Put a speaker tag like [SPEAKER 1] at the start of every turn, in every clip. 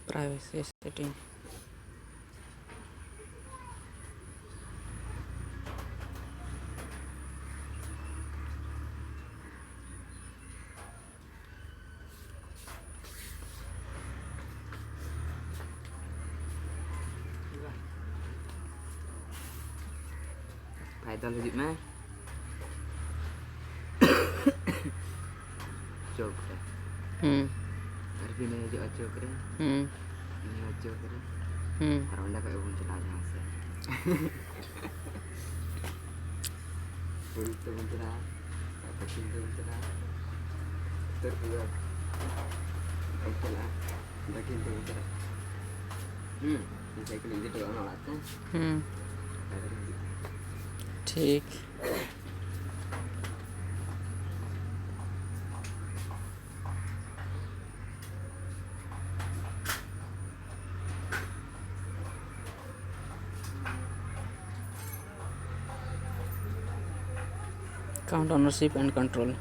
[SPEAKER 1] Privacy setting.
[SPEAKER 2] Phải tao là gì mà chụp Arvin aja aja keren ini aja keren orang dah kayak pun celah jasa itu pun celah apa cinta pun celah terus oke lah dah cinta pun celah saya keliling itu orang lah kan
[SPEAKER 1] ठीक। Count ownership and control.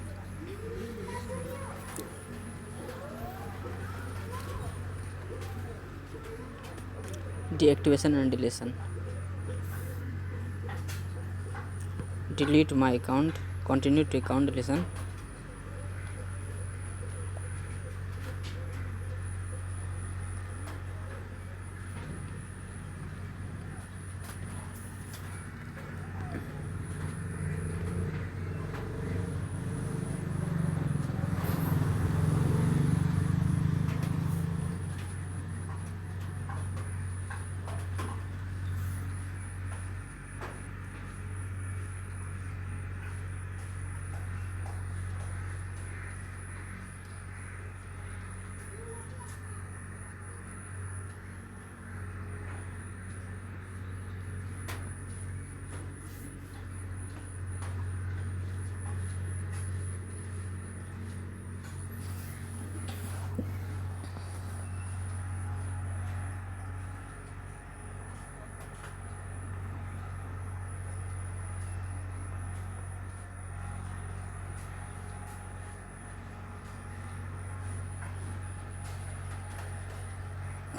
[SPEAKER 1] Deactivation and deletion. Delete my account, continue to account deletion.